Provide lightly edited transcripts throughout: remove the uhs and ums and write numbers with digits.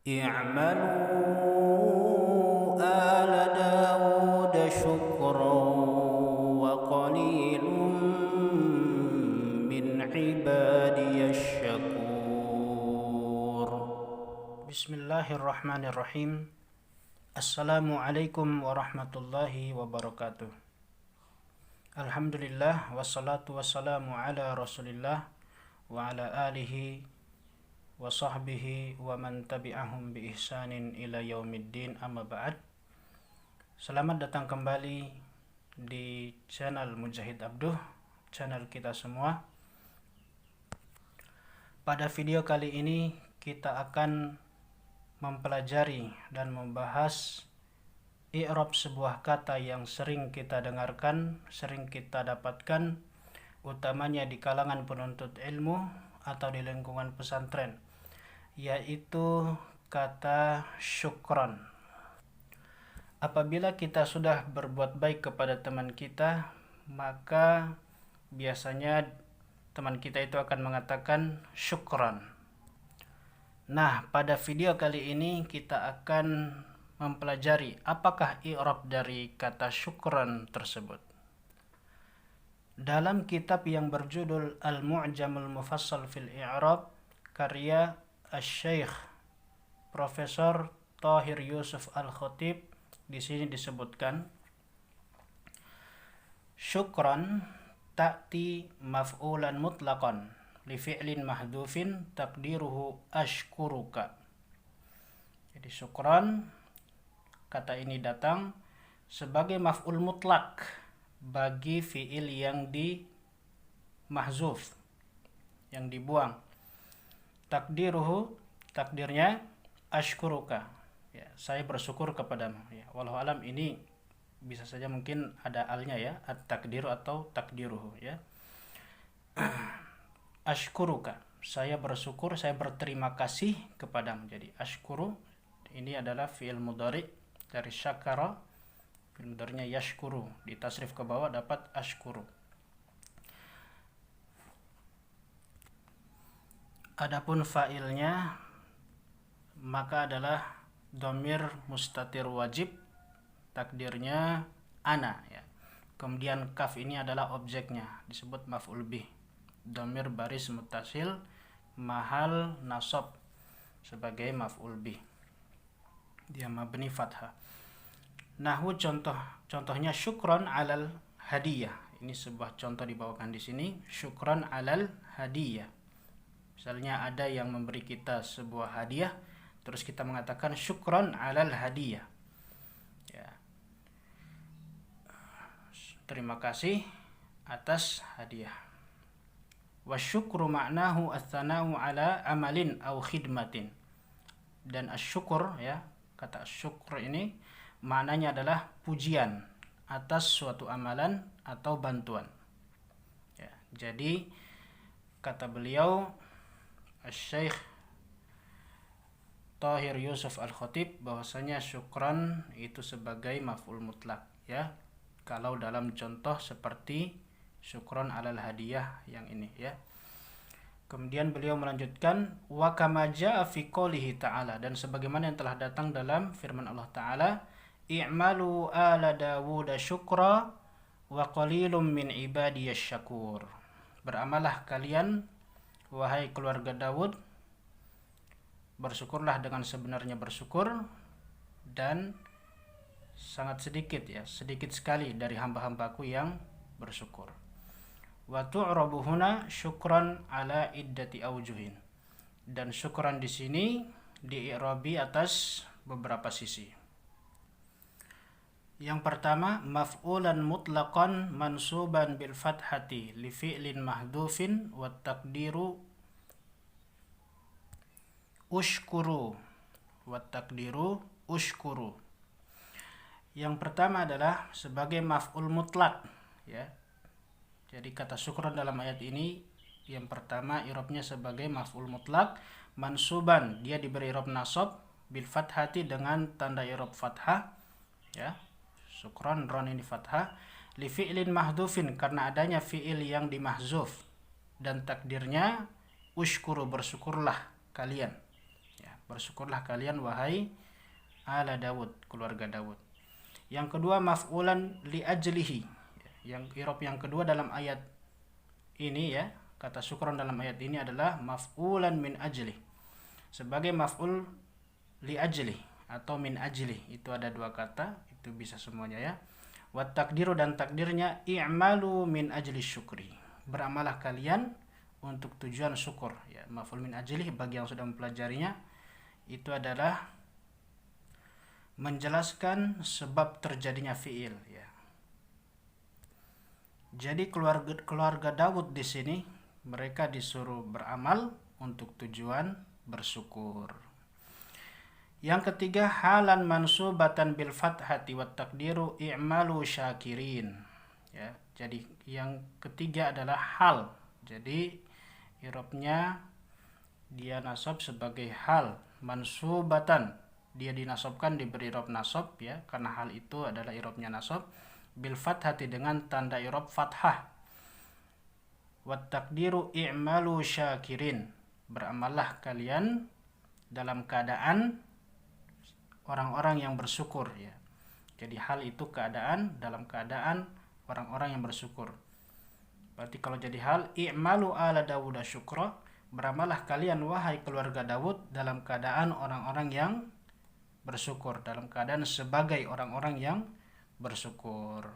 اعملوا آل داود شكرا وقليل من عبادي الشكور. بسم الله الرحمن الرحيم. Assalamualaikum warahmatullahi wabarakatuh. Alhamdulillah wassalatu wassalamu ala Rasulillah wa ala alihi wa sahbihi wa man tabi'ahum bi ihsanin ila yaumiddin, amma ba'd. Selamat datang kembali di channel Mujahid Abduh, channel kita semua. Pada video kali ini kita akan mempelajari dan membahas i'rab sebuah kata yang sering kita dengarkan, sering kita dapatkan, utamanya di kalangan penuntut ilmu atau di lingkungan pesantren, yaitu kata syukran. Apabila kita sudah berbuat baik kepada teman kita, maka biasanya teman kita itu akan mengatakan syukran. Nah, pada video kali ini kita akan mempelajari apakah i'rab dari kata syukran tersebut. Dalam kitab yang berjudul Al-Mu'jamul Mufassal fil I'rab karya Asy-Syaikh Profesor Thahir Yusuf Al-Khatib, di sini disebutkan syukran ta'ti maf'ulan mutlaqan li fi'lin mahdhufin taqdiruhu ashkuruka. Jadi syukran, kata ini datang sebagai maf'ul mutlak bagi fi'il yang di mahzuf, yang dibuang. Takdiruhu, takdirnya ashkuruka, ya, saya bersyukur kepadamu, ya. Wallahu alam, ini bisa saja mungkin ada alnya, ya, at-takdiru atau takdiruhu, ya. Ashkuruka, saya bersyukur, saya berterima kasih kepadamu. Jadi ashkuru ini adalah fi'il mudhari dari syakara, fi'il mudhari'nya yashkuru, di tasrif ke bawah dapat ashkuru. Adapun fa'ilnya maka adalah dhamir mustatir wajib, takdirnya ana, ya. Kemudian kaf ini adalah objeknya, disebut maf'ul bih, dhamir baris muttasil mahal nasab sebagai maf'ul bih, dia mabni fathah. Nahwu contohnya syukron alal hadiyah. Ini sebuah contoh dibawakan di sini, syukron alal hadiyah. Misalnya ada yang memberi kita sebuah hadiah, terus kita mengatakan syukron alal hadiyah, ya, terima kasih atas hadiah. Wasyukru ma'nahu ats-tsana'u ala amalin aw khidmatin. Dan asyukur, ya, kata syukur ini maknanya adalah pujian atas suatu amalan atau bantuan, ya. Jadi kata beliau Asy-Syaikh Thahir Yusuf Al-Khatib bahwasanya syukran itu sebagai maf'ul mutlak, ya, kalau dalam contoh seperti syukron alal hadiyah yang ini, ya. Kemudian beliau melanjutkan wa kama jaa fi qoulihi ta'ala, dan sebagaimana yang telah datang dalam firman Allah Ta'ala, i'malu ala Dawud syukra wa qalilum min ibadiyasy syakur. Beramalah kalian wahai keluarga Daud, bersyukurlah dengan sebenarnya bersyukur, dan sangat sedikit, ya, sedikit sekali dari hamba-hambaku yang bersyukur. Wa tu'rabu huna syukran ala iddati aujuhin. Dan syukran di sini di'irabi atas beberapa sisi. Yang pertama, maf'ulan mutlaqan mansuban bil fathati li fi'lin mahdhufin wa taqdiru ushkuru, wa taqdiru ushkuru. Yang pertama adalah sebagai maf'ul mutlak, ya. Jadi kata syukran dalam ayat ini yang pertama i'rabnya sebagai maf'ul mutlak, mansuban, dia diberi i'rab nasab bil fathati dengan tanda i'rab fathah, ya. Syukran, ron ini fathah, li fi'lin mahdhufin, karena adanya fi'il yang dimahzuf, dan takdirnya ushkuru, bersyukurlah kalian, ya. Bersyukurlah kalian wahai ala Daud, keluarga Daud. Yang kedua maf'ulan li ajlihi. Yang i'rab yang kedua dalam ayat ini ya, kata syukron dalam ayat ini adalah maf'ulan min ajli. Sebagai maf'ul li ajli atau min ajli, itu ada dua kata, itu bisa semuanya ya. Wat takdiru, dan takdirnya i'malu min ajli syukri. Beramalah kalian untuk tujuan syukur ya. Maf'ul min ajli bagi yang sudah mempelajarinya itu adalah menjelaskan sebab terjadinya fiil ya. Jadi keluarga Daud di sini mereka disuruh beramal untuk tujuan bersyukur. Yang ketiga halan mansubatan bil fathati wat takdiru i'malu syakirin ya. Jadi yang ketiga adalah hal. Jadi i'rabnya dia nasab sebagai hal, mansubatan dia dinasobkan, diberi i'rab nasab ya, karena hal itu adalah i'rabnya nasab, bil fathati dengan tanda i'rab fathah. Wat takdiru i'malu syakirin, beramallah kalian dalam keadaan orang-orang yang bersyukur ya. Jadi hal itu keadaan, dalam keadaan orang-orang yang bersyukur. Berarti kalau jadi hal i'malu ala Dawuda syukra, beramallah kalian wahai keluarga Daud dalam keadaan orang-orang yang bersyukur, dalam keadaan sebagai orang-orang yang bersyukur.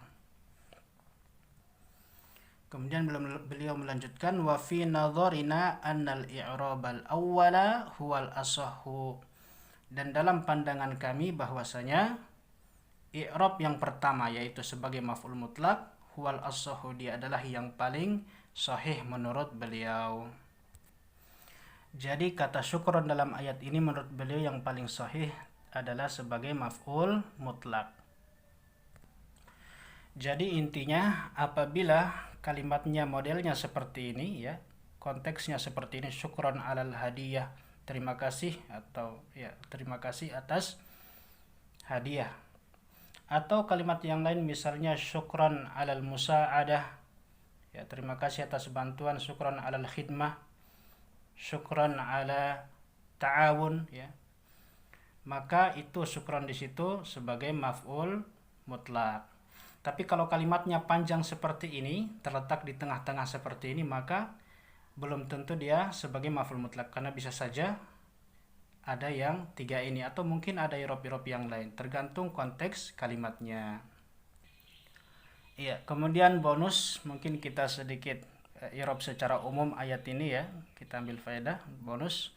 Kemudian beliau melanjutkan wa fi nadharina annal i'rabal awwala huwal asahhu, dan dalam pandangan kami bahwasanya i'rab yang pertama yaitu sebagai maf'ul mutlak huwal asahhu, dia adalah yang paling sahih menurut beliau. Jadi kata syukron dalam ayat ini menurut beliau yang paling sahih adalah sebagai maf'ul mutlak. Jadi intinya apabila kalimatnya modelnya seperti ini ya, konteksnya seperti ini, syukron alal hadiyah, terima kasih, atau ya terima kasih atas hadiah. Atau kalimat yang lain misalnya syukron alal musa'adah, ya terima kasih atas bantuan, syukron alal khidmah, syukron ala ta'awun ya. Maka itu syukron di situ sebagai maf'ul mutlak. Tapi kalau kalimatnya panjang seperti ini, terletak di tengah-tengah seperti ini, maka belum tentu dia sebagai maf'ul mutlak, karena bisa saja ada yang tiga ini atau mungkin ada i'rab-i'rab yang lain, tergantung konteks kalimatnya. Iya, kemudian bonus mungkin kita sedikit i'rab secara umum ayat ini ya. Kita ambil faedah bonus.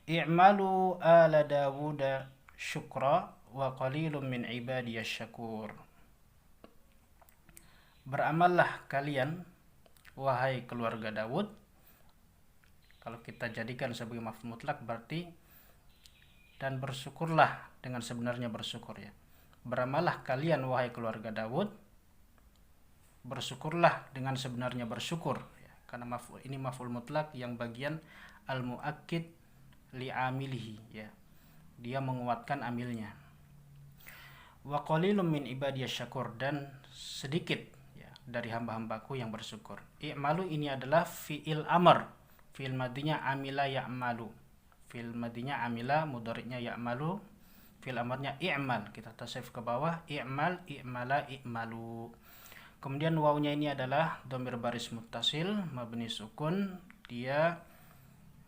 I'malu ala Dawuda syukra wa qalilun min ibadiyasy syakur. Beramallah kalian wahai keluarga Daud. Kalau kita jadikan sebagai maf'ul mutlak berarti dan bersyukurlah dengan sebenarnya bersyukur ya. Beramallah kalian wahai keluarga Daud, bersyukurlah dengan sebenarnya bersyukur ya. Karena ini maf'ul mutlak yang bagian al-muakkid li'amilihi ya, dia menguatkan amilnya. Wa qalilun min ibadiyasy syakur, dan sedikit ya dari hamba-hambaku yang bersyukur. I'malu ini adalah fi'il amr, fi'il madinya amila ya'malu, fi'il madinya amila, mudhari'nya ya'malu, fi'il amrnya i'mal, kita tasrif ke bawah, i'mal, i'mala, i'malu. Kemudian wawunya ini adalah dhamir baris muttasil mabni sukun, dia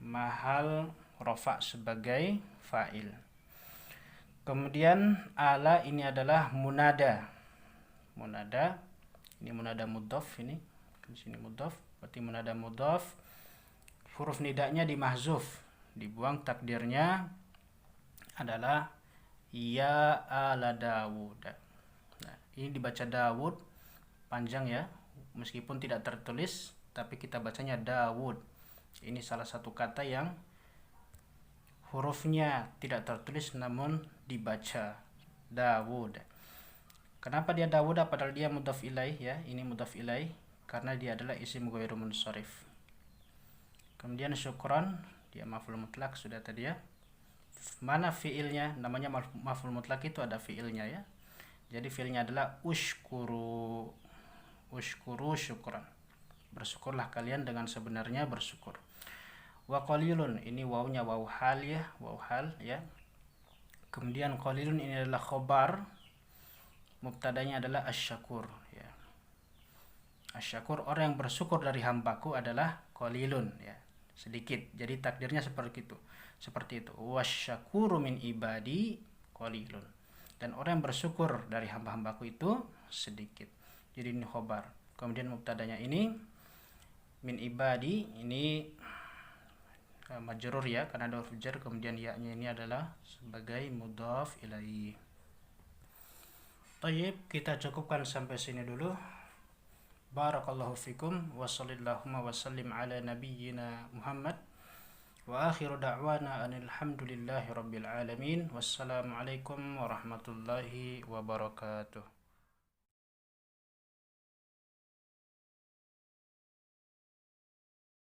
mahal rafa sebagai fa'il. Kemudian ala ini adalah munada. Munada ini munada mudhaf, ini di sini mudhaf, berarti munada mudhaf. Huruf nidanya dimahzuf, dibuang, takdirnya adalah ya ala Dawud. Nah, ini dibaca Dawud panjang ya, meskipun tidak tertulis tapi kita bacanya Dawud. Ini salah satu kata yang hurufnya tidak tertulis namun dibaca Dawud. Kenapa dia Dawud padahal dia mudhaf ilaih ya? Ini mudhaf ilaih karena dia adalah isim ghairu munsharif. Kemudian syukran, dia maf'ul mutlak sudah tadi ya. Mana fiilnya? Namanya maf'ul mutlak itu ada fiilnya ya. Jadi fiilnya adalah ushkuru. Ushkuru syukran. Bersyukurlah kalian dengan sebenarnya bersyukur. Wa qalilun, ini wawunya waw hal ya, waw hal ya. Kemudian qalilun ini adalah khobar, mubtadanya adalah asyakur ya. Asyakur, orang yang bersyukur dari hambaku adalah qalilun ya, sedikit. Jadi takdirnya seperti itu. Seperti itu. Wasyakuru min ibadi qalilun. Dan orang yang bersyukur dari hamba-hambaku itu sedikit. Jadi ini khobar. Kemudian mubtadanya ini min ibadi, ini majrur ya karena ada huruf jar, kemudian ya-nya ini adalah sebagai mudhaf ilaih. Tayyib, kita cukupkan sampai sini dulu. Barakallahu fikum wa sallallahu wa sallim ala nabiyyina Muhammad wa akhiru da'wana anil hamdulillahi rabbil alamin. Wassalamualaikum warahmatullahi wabarakatuh.